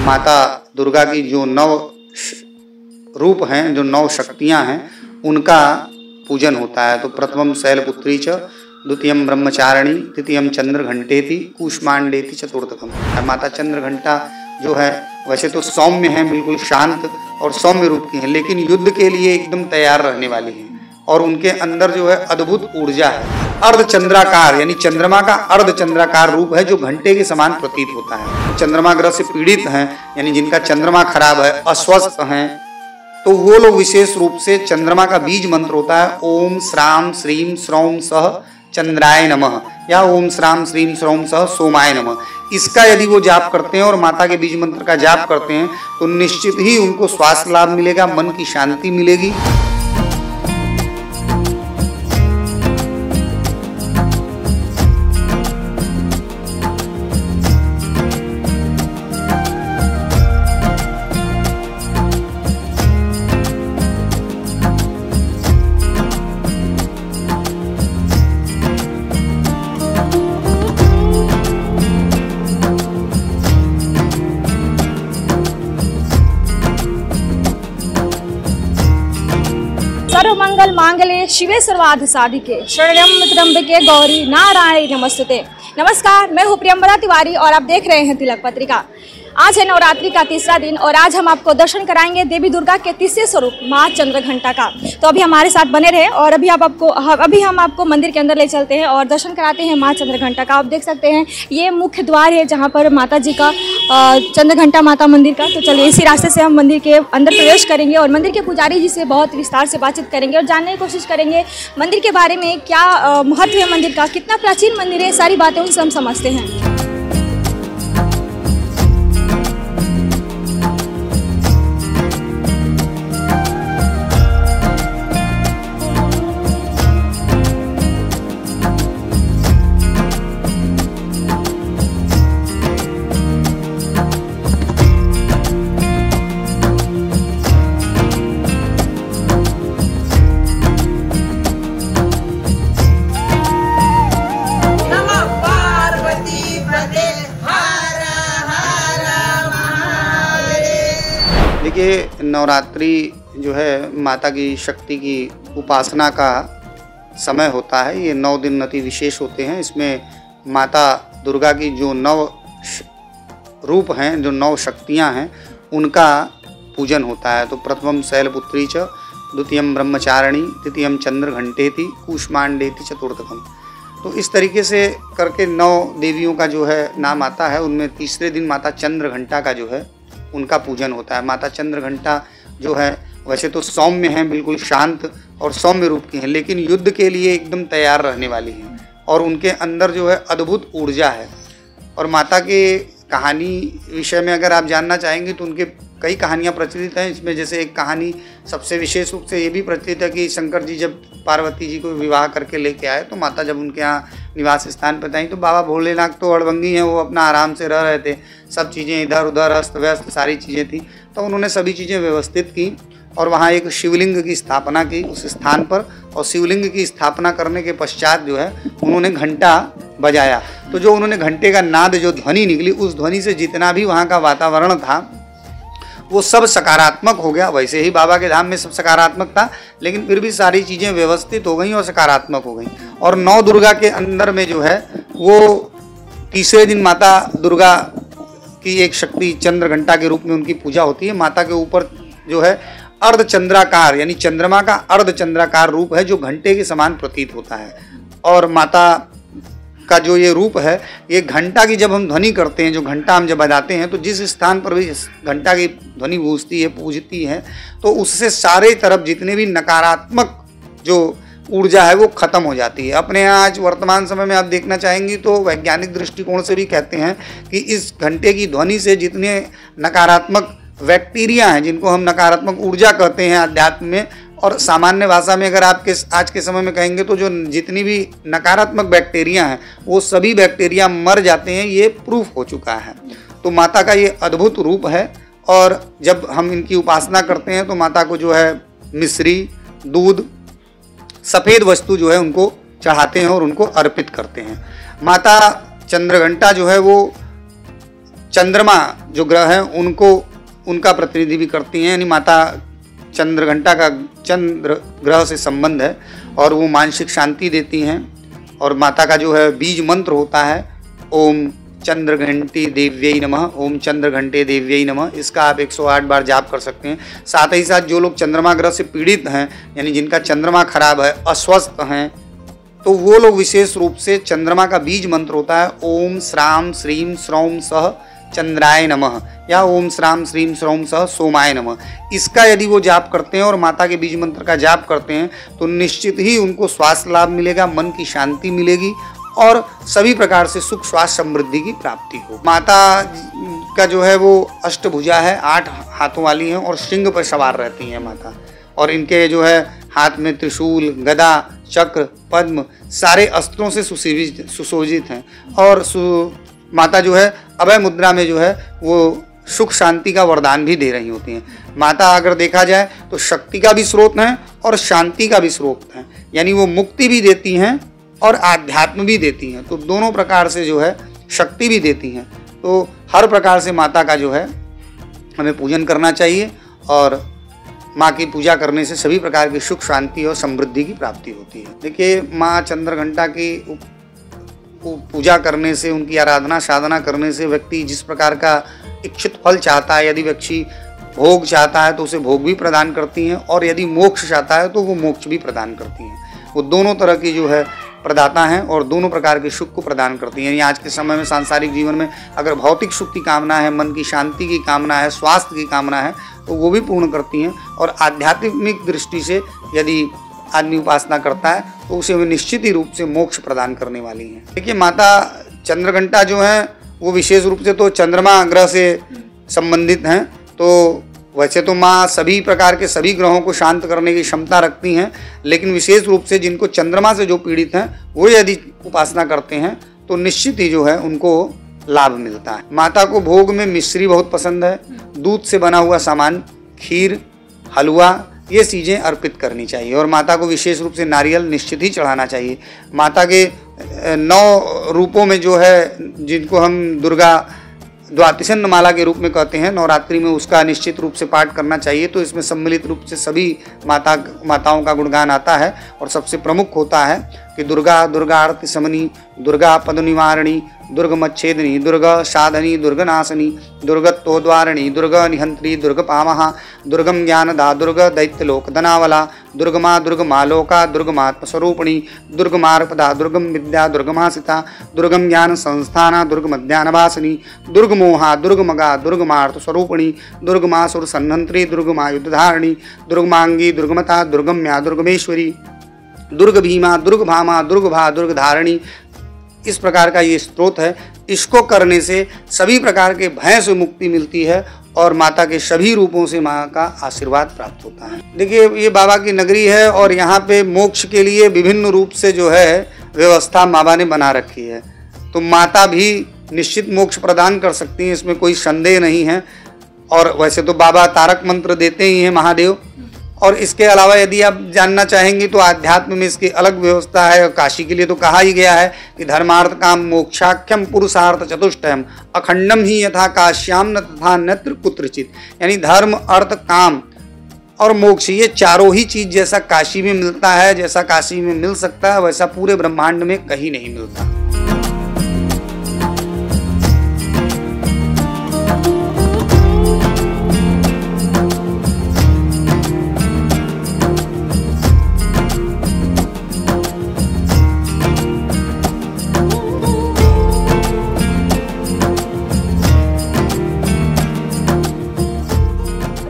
माता दुर्गा की जो 9 रूप हैं, जो 9 शक्तियां हैं, उनका पूजन होता है। तो प्रथमम शैलपुत्री च, द्वितीयम ब्रह्मचारिणी, तृतीयम चंद्रघंटेति, कूष्मांडेति चतुर्थकम। माता चंद्रघंटा जो है वैसे तो सौम्य है, बिल्कुल शांत और सौम्य रूप की है, लेकिन युद्ध के लिए एकदम तैयार रहने वाली है और उनके अंदर जो है अद्भुत ऊर्जा है। अर्धचंद्राकार यानी चंद्रमा का अर्धचंद्राकार रूप है जो घंटे के समान प्रतीत होता है। चंद्रमा ग्रह से पीड़ित हैं, यानी जिनका चंद्रमा खराब है, अस्वस्थ हैं, तो वो लोग विशेष रूप से चंद्रमा का बीज मंत्र होता है ओम श्राम श्रीम श्रौम सह चंद्राय नमः या ओम श्राम श्रीम श्रौम सह सोमाय नमः। इसका यदि वो जाप करते हैं और माता के बीज मंत्र का जाप करते हैं तो निश्चित ही उनको स्वास्थ्य लाभ मिलेगा, मन की शांति मिलेगी। सर्वमंगल मांगल्ये शिवे सर्वार्थ साधिके शरण्यं त्र्यंबके गौरी नारायणी नमस्तुते। नमस्कार, मैं हूँ प्रियंवदा तिवारी और आप देख रहे हैं तिलक पत्रिका। आज है नवरात्रि का तीसरा दिन और आज हम आपको दर्शन कराएंगे देवी दुर्गा के तीसरे स्वरूप माँ चंद्रघंटा का। तो अभी हमारे साथ बने रहे और अभी हम आपको मंदिर के अंदर ले चलते हैं और दर्शन कराते हैं माँ चंद्रघंटा का। आप देख सकते हैं ये मुख्य द्वार है जहाँ पर माता जी का चंद्रघंटा माता मंदिर का। तो चलिए इसी रास्ते से हम मंदिर के अंदर प्रवेश करेंगे और मंदिर के पुजारी जी से बहुत विस्तार से बातचीत करेंगे और जानने की कोशिश करेंगे मंदिर के बारे में, क्या महत्व है मंदिर का, कितना प्राचीन मंदिर है, सारी बातें उनसे हम समझते हैं। देखिए, नवरात्रि जो है माता की शक्ति की उपासना का समय होता है। ये 9 दिन अति विशेष होते हैं। इसमें माता दुर्गा की जो 9 रूप हैं, जो 9 शक्तियां हैं, उनका पूजन होता है। तो प्रथमम शैलपुत्री च, द्वितीयम ब्रह्मचारिणी, तृतीयम चंद्रघंटेति, कूष्मांडेति चतुर्थकम। तो इस तरीके से करके 9 देवियों का जो है नाम आता है। उनमें तीसरे दिन माता चंद्रघंटा का जो है उनका पूजन होता है। माता चंद्रघंटा जो है वैसे तो सौम्य है, बिल्कुल शांत और सौम्य रूप की है, लेकिन युद्ध के लिए एकदम तैयार रहने वाली है और उनके अंदर जो है अद्भुत ऊर्जा है। और माता के कहानी विषय में अगर आप जानना चाहेंगे तो उनके कई कहानियाँ प्रचलित हैं। इसमें जैसे एक कहानी सबसे विशेष रूप से ये भी प्रचलित है कि शंकर जी जब पार्वती जी को विवाह करके लेके आए तो माता जब उनके यहाँ निवास स्थान पर आई तो बाबा भोलेनाथ तो अड़भंगी हैं, वो अपना आराम से रह रहे थे। सब चीज़ें इधर उधर अस्त व्यस्त सारी चीज़ें थी, तो उन्होंने सभी चीज़ें व्यवस्थित की और वहाँ एक शिवलिंग की स्थापना की उस स्थान पर। और शिवलिंग की स्थापना करने के पश्चात जो है उन्होंने घंटा बजाया। तो जो उन्होंने घंटे का नाद, जो ध्वनि निकली, उस ध्वनि से जितना भी वहाँ का वातावरण था वो सब सकारात्मक हो गया। वैसे ही बाबा के धाम में सब सकारात्मक था, लेकिन फिर भी सारी चीज़ें व्यवस्थित हो गई और सकारात्मक हो गई। और 9 दुर्गा के अंदर में जो है वो तीसरे दिन माता दुर्गा की एक शक्ति चंद्रघंटा के रूप में उनकी पूजा होती है। माता के ऊपर जो है अर्धचंद्राकार यानी चंद्रमा का अर्धचंद्राकार रूप है जो घंटे के समान प्रतीत होता है। और माता का जो ये रूप है, ये घंटा की जब हम ध्वनि करते हैं, जो घंटा हम जब बजाते हैं, तो जिस स्थान पर भी घंटा की ध्वनि गूंजती है, पूजती है, तो उससे सारे तरफ जितने भी नकारात्मक जो ऊर्जा है वो खत्म हो जाती है। अपने यहाँ आज वर्तमान समय में आप देखना चाहेंगी तो वैज्ञानिक दृष्टिकोण से भी कहते हैं कि इस घंटे की ध्वनि से जितने नकारात्मक बैक्टीरिया हैं, जिनको हम नकारात्मक ऊर्जा कहते हैं अध्यात्म में, और सामान्य भाषा में अगर आप आज के समय में कहेंगे तो जो जितनी भी नकारात्मक बैक्टीरिया हैं वो सभी बैक्टीरिया मर जाते हैं। ये प्रूफ हो चुका है। तो माता का ये अद्भुत रूप है। और जब हम इनकी उपासना करते हैं तो माता को जो है मिश्री, दूध, सफ़ेद वस्तु जो है उनको चढ़ाते हैं और उनको अर्पित करते हैं। माता चंद्रघंटा जो है वो चंद्रमा जो ग्रह हैं उनको उनका प्रतिनिधि भी करती हैं, यानी माता चंद्रघंटा का चंद्र ग्रह से संबंध है और वो मानसिक शांति देती हैं। और माता का जो है बीज मंत्र होता है ओम चंद्रघंटे देव्यै नमः, ओम चंद्रघंटे देव्यै नमः। इसका आप 108 बार जाप कर सकते हैं। साथ ही साथ जो लोग चंद्रमा ग्रह से पीड़ित हैं, यानी जिनका चंद्रमा खराब है, अस्वस्थ हैं, तो वो लोग विशेष रूप से चंद्रमा का बीज मंत्र होता है ओम श्राम श्रीम श्रौम सह चंद्राय नमः या ओम श्राम श्रीम श्रौम सह सोमाय नमः। इसका यदि वो जाप करते हैं और माता के बीज मंत्र का जाप करते हैं तो निश्चित ही उनको स्वास्थ्य लाभ मिलेगा, मन की शांति मिलेगी और सभी प्रकार से सुख स्वास्थ्य समृद्धि की प्राप्ति हो। माता का जो है वो अष्टभुजा है, 8 हाथों वाली हैं और सिंह पर सवार रहती हैं माता। और इनके जो है हाथ में त्रिशूल, गदा, चक्र, पद्म सारे अस्त्रों से सुशोभित हैं। और माता जो है अभय मुद्रा में जो है वो सुख शांति का वरदान भी दे रही होती हैं। माता अगर देखा जाए तो शक्ति का भी स्रोत हैं और शांति का भी स्रोत हैं, यानी वो मुक्ति भी देती हैं और आध्यात्म भी देती हैं। तो दोनों प्रकार से जो है शक्ति भी देती हैं। तो हर प्रकार से माता का जो है हमें पूजन करना चाहिए और माँ की पूजा करने से सभी प्रकार की सुख शांति और समृद्धि की प्राप्ति होती है। देखिए, माँ चंद्रघंटा की पूजा करने से, उनकी आराधना साधना करने से व्यक्ति जिस प्रकार का इच्छित फल चाहता है, यदि व्यक्ति भोग चाहता है तो उसे भोग भी प्रदान करती हैं और यदि मोक्ष चाहता है तो वो मोक्ष भी प्रदान करती हैं। वो दोनों तरह की जो है प्रदाता हैं और दोनों प्रकार के सुख को प्रदान करती हैं। यानी आज के समय में सांसारिक जीवन में अगर भौतिक सुख की कामना है, मन की शांति की कामना है, स्वास्थ्य की कामना है, तो वो भी पूर्ण करती हैं। और आध्यात्मिक दृष्टि से यदि आदमी उपासना करता है तो उसे वे निश्चित ही रूप से मोक्ष प्रदान करने वाली हैं। देखिए, माता चंद्रघंटा जो है वो विशेष रूप से तो चंद्रमा ग्रह से संबंधित हैं। तो वैसे तो माँ सभी प्रकार के सभी ग्रहों को शांत करने की क्षमता रखती हैं, लेकिन विशेष रूप से जिनको चंद्रमा से जो पीड़ित हैं वो यदि उपासना करते हैं तो निश्चित ही जो है उनको लाभ मिलता है। माता को भोग में मिश्री बहुत पसंद है। दूध से बना हुआ सामान, खीर, हलवा, ये चीज़ें अर्पित करनी चाहिए और माता को विशेष रूप से नारियल निश्चित ही चढ़ाना चाहिए। माता के 9 रूपों में जो है, जिनको हम दुर्गा द्वातिशन्न माला के रूप में कहते हैं, नवरात्रि में उसका निश्चित रूप से पाठ करना चाहिए। तो इसमें सम्मिलित रूप से सभी माताओं का गुणगान आता है और सबसे प्रमुख होता है कि दुर्गा दुर्गा आरती समनी, दुर्गा पद निवारणी, दुर्गमच्छेदनी, दुर्गा साधनी, दुर्गनाशनी, दुर्गत्वोद्वारिणी, दुर्गा निहंत्री, दुर्गपामहा, दुर्गम ज्ञानदा, दुर्गा दैत्यलोक धनावला, दुर्गमा दुर्गमालोका, दुर्गमात्मस्वरूपिणी, दुर्गमार्पदा, दुर्गम विद्या, दुर्गमासिता, दुर्गम ज्ञान संस्थाना, दुर्गमध्यानभासिनी, दुर्गमोहा, दुर्गमगा, दुर्गमार्थस्वरूपिणी, दुर्गमासुर सन्हंत्री, दुर्गमा युद्धधारिणी, दुर्गमांगी, दुर्गमता, दुर्गम्या, दुर्गमेश्वरी, दुर्ग भीमा, दुर्ग भामा, दुर्ग भा, दुर्ग धारिणी। इस प्रकार का ये स्त्रोत है। इसको करने से सभी प्रकार के भय से मुक्ति मिलती है और माता के सभी रूपों से माँ का आशीर्वाद प्राप्त होता है। देखिए, ये बाबा की नगरी है और यहाँ पे मोक्ष के लिए विभिन्न रूप से जो है व्यवस्था बाबा ने बना रखी है। तो माता भी निश्चित मोक्ष प्रदान कर सकती हैं, इसमें कोई संदेह नहीं है। और वैसे तो बाबा तारक मंत्र देते ही हैं महादेव। और इसके अलावा यदि आप जानना चाहेंगे तो आध्यात्म में इसकी अलग व्यवस्था है। और काशी के लिए तो कहा ही गया है कि धर्मार्थ काम मोक्षाख्यम पुरुषार्थ चतुष्टयम अखंडम ही यथा काश्याम न तथा नत्र कुत्रचित। यानी धर्म, अर्थ, काम और मोक्ष, ये चारों ही चीज जैसा काशी में मिलता है, जैसा काशी में मिल सकता है, वैसा पूरे ब्रह्मांड में कहीं नहीं मिलता।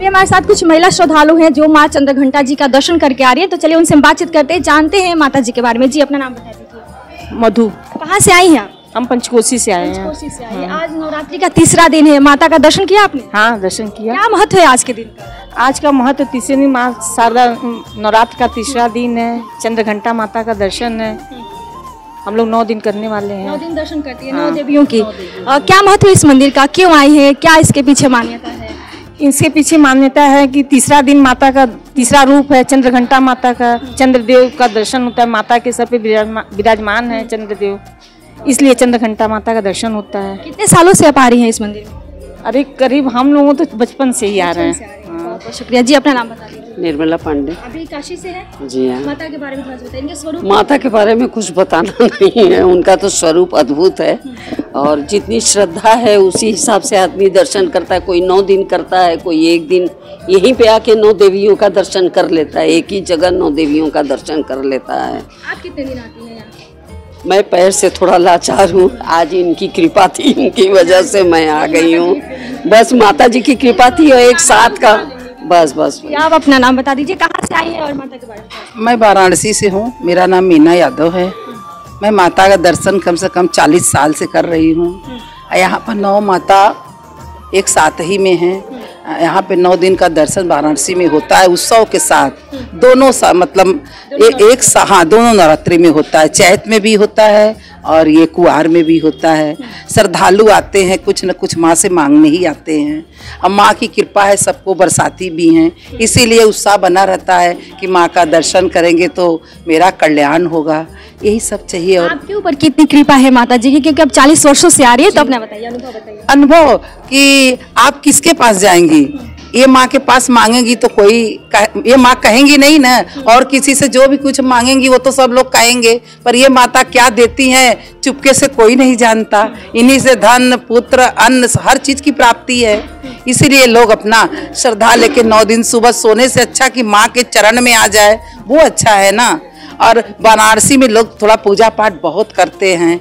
हमारे साथ कुछ महिला श्रद्धालु हैं जो माँ चंद्रघंटा जी का दर्शन करके आ रही है, तो चलिए उनसे हम बातचीत करते हैं, जानते हैं माता जी के बारे में। जी, अपना नाम बता दीजिए। मधु। कहाँ से आई हैं आप? हम पंचकोशी से आए हैं। पंचकोशी से आए हैं। आज नवरात्रि का तीसरा दिन है, माता का दर्शन किया आपने? हाँ, दर्शन किया। क्या महत्व है आज के दिन का? आज का महत्व तीसरे दिन माँ शारदा नवरात्र का तीसरा दिन है, चंद्रघंटा माता का दर्शन है। हम लोग 9 दिन करने वाले हैं। 9 दिन दर्शन करती है 9 देवियों की। क्या महत्व है इस मंदिर का, क्यों आई है, क्या इसके पीछे मान्यता है? इसके पीछे मान्यता है कि तीसरा दिन माता का तीसरा रूप है चंद्रघंटा माता का। चंद्रदेव का दर्शन होता है, माता के सर पे विराजमान है चंद्रदेव। इसलिए चंद्रघंटा माता का दर्शन होता है। कितने सालों से आप आ रही हैं इस मंदिर में? अरे करीब हम लोगों तो बचपन से ही आ रहे हैं। बहुत बहुत शुक्रिया जी। अपना नाम बता दीजिए। निर्मला पांडे। अभी काशी से हैं? जी हाँ। माता के बारे में थोड़ा सा बताइए, इनके स्वरूप। माता के बारे में कुछ बताना नहीं है, उनका तो स्वरूप अद्भुत है और जितनी श्रद्धा है उसी हिसाब से आदमी दर्शन करता है। कोई 9 दिन करता है, कोई 1 दिन यहीं पे आके 9 देवियों का दर्शन कर लेता है। एक ही जगह 9 देवियों का दर्शन कर लेता है। आप कितने दिन आती हैं यहाँ? मैं पैर से थोड़ा लाचार हूँ, आज इनकी कृपा थी, इनकी वजह से मैं आ गई हूँ। बस माता जी की कृपा थी और एक साथ का बस। आप अपना नाम बता दीजिए, कहाँ से आई हैं और माता के बारे में? मैं वाराणसी से हूँ, मेरा नाम मीना यादव है। मैं माता का दर्शन कम से कम 40 साल से कर रही हूँ। यहाँ पर 9 माता एक साथ ही में हैं। यहाँ पे 9 दिन का दर्शन वाराणसी में होता है उत्सव के साथ। दोनों मतलब दोनों नवरात्रि में होता है। चैत में भी होता है और ये कुआर में भी होता है। श्रद्धालु आते हैं, कुछ न कुछ माँ से मांगने ही आते हैं। अब माँ की कृपा है, सबको बरसाती भी हैं, इसीलिए उत्साह बना रहता है कि माँ का दर्शन करेंगे तो मेरा कल्याण होगा, यही सब चाहिए। और आपके ऊपर कितनी कृपा है माता जी की, क्योंकि अब 40 वर्षों से आ रही है, तो अपना बताइए, अनुभव बताइए। अनुभव कि आप किसके पास जाएंगी, ये माँ के पास मांगेंगी तो ये माँ कहेंगी नहीं ना, और किसी से जो भी कुछ मांगेंगी वो तो सब लोग कहेंगे, पर ये माता क्या देती हैं चुपके से कोई नहीं जानता। इन्हीं से धन पुत्र अन्न हर चीज की प्राप्ति है। इसीलिए लोग अपना श्रद्धा लेके 9 दिन सुबह सोने से अच्छा कि माँ के चरण में आ जाए, वो अच्छा है ना। और बनारसी में लोग थोड़ा पूजा पाठ बहुत करते हैं।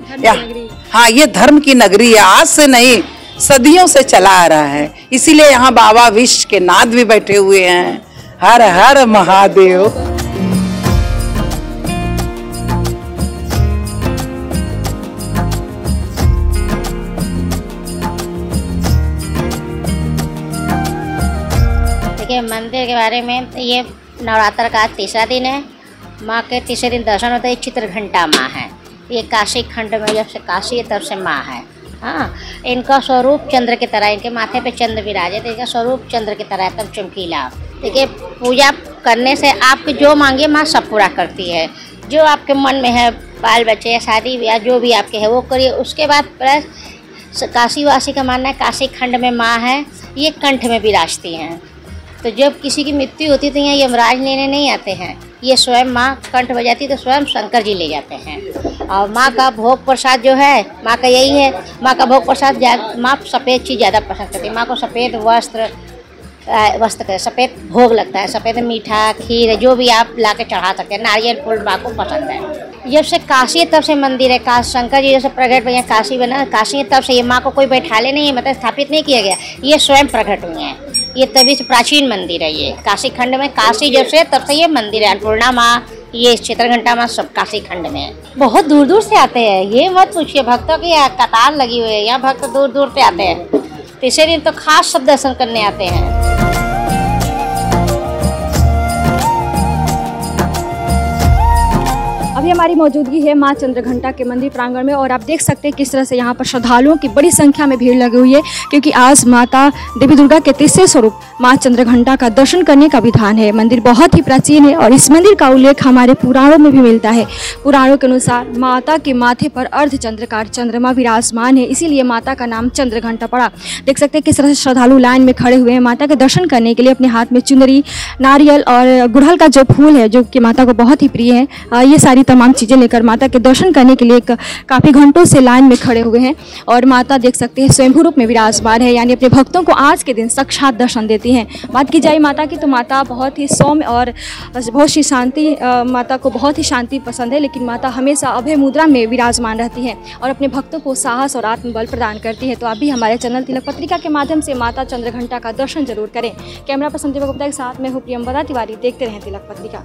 हाँ, ये धर्म की नगरी है, आज से नहीं सदियों से चला आ रहा है। इसीलिए यहाँ बाबा विश्व के नाथ भी बैठे हुए हैं। हर हर महादेव। देखिए, मंदिर के बारे में, ये नवरात्र का 3रा दिन है। माँ के 3रे दिन दर्शन होता है। चित्रघंटा माँ है, ये काशी खंड में जब से काशी है तब से माँ है। हाँ, इनका स्वरूप चंद्र की तरह, इनके माथे पे चंद्र विराजे, तो इनका स्वरूप चंद्र की तरह एकदम चमकीला। देखिए, पूजा करने से आप जो मांगे माँ सब पूरा करती है। जो आपके मन में है, बाल बच्चे या शादी या जो भी आपके है वो करिए। उसके बाद प्लस काशीवासी का मानना है काशी खंड में माँ है, ये कंठ में विराजती हैं। तो जब किसी की मृत्यु होती है तो यहाँ यमराज लेने नहीं आते हैं, ये स्वयं माँ कंठ बजाती तो स्वयं शंकर जी ले जाते हैं। और माँ का भोग प्रसाद जो है, माँ का यही है, माँ का भोग प्रसाद माँ सफ़ेद चीज़ ज़्यादा पसंद करती है। माँ को सफ़ेद वस्त्र सफ़ेद भोग लगता है, सफ़ेद मीठा खीर जो भी आप ला के चढ़ा सकते हैं। नारियल फूल माँ को पसंद है। जब से काशी है तब से मंदिर है। शंकर जी जैसे प्रकट भैया काशी बना, काशी है तब से। ये माँ को कोई बैठाले नहीं है, मतलब स्थापित नहीं किया गया, ये स्वयं प्रकट हुए हैं। ये तभी से प्राचीन मंदिर है। ये काशी खंड में, काशी जब से तब से ये मंदिर है। अन्नपूर्णा माँ, ये चित्रघंटा माँ सब काशी खंड में है। बहुत दूर दूर से आते हैं, ये मत पूछिए, भक्तों की कतार लगी हुई है। यहाँ भक्त दूर दूर से आते हैं। 3रे दिन तो खास सब दर्शन करने आते हैं। अभी हमारी मौजूदगी है माँ चंद्रघंटा के मंदिर प्रांगण में, और आप देख सकते हैं किस तरह से यहाँ पर श्रद्धालुओं की बड़ी संख्या में भीड़ लगी हुई है, क्योंकि आज माता देवी दुर्गा के 3रे स्वरूप माँ चंद्रघंटा का दर्शन करने का विधान है। मंदिर बहुत ही प्राचीन है और इस मंदिर का उल्लेख हमारे पुराणों में भी मिलता है। पुराणों के अनुसार माता के माथे पर अर्धचंद्रकार चंद्रमा विराजमान है, इसीलिए माता का नाम चंद्रघंटा पड़ा। देख सकते हैं किस तरह से श्रद्धालु लाइन में खड़े हुए हैं माता के दर्शन करने के लिए। अपने हाथ में चुनरी, नारियल और गुड़हल का जो फूल है, जो कि माता को बहुत ही प्रिय है, ये सारी तमाम चीज़ें लेकर माता के दर्शन करने के लिए काफ़ी घंटों से लाइन में खड़े हुए हैं। और माता देख सकते हैं स्वयंभू रूप में विराजमान है, यानी अपने भक्तों को आज के दिन साक्षात दर्शन देती हैं। बात की जाए माता की, तो माता बहुत ही सौम्य और बहुत ही शांति, माता को बहुत ही शांति पसंद है, लेकिन माता हमेशा अभय मुद्रा में विराजमान रहती हैं और अपने भक्तों को साहस और आत्मबल प्रदान करती है। तो आप भी हमारे चैनल तिलक पत्रिका के माध्यम से माता चंद्रघंटा का दर्शन जरूर करें। कैमरा पर्सन दीपक गुप्ता के साथ मैं हूँ प्रियंवदा तिवारी। देखते रहें तिलक पत्रिका।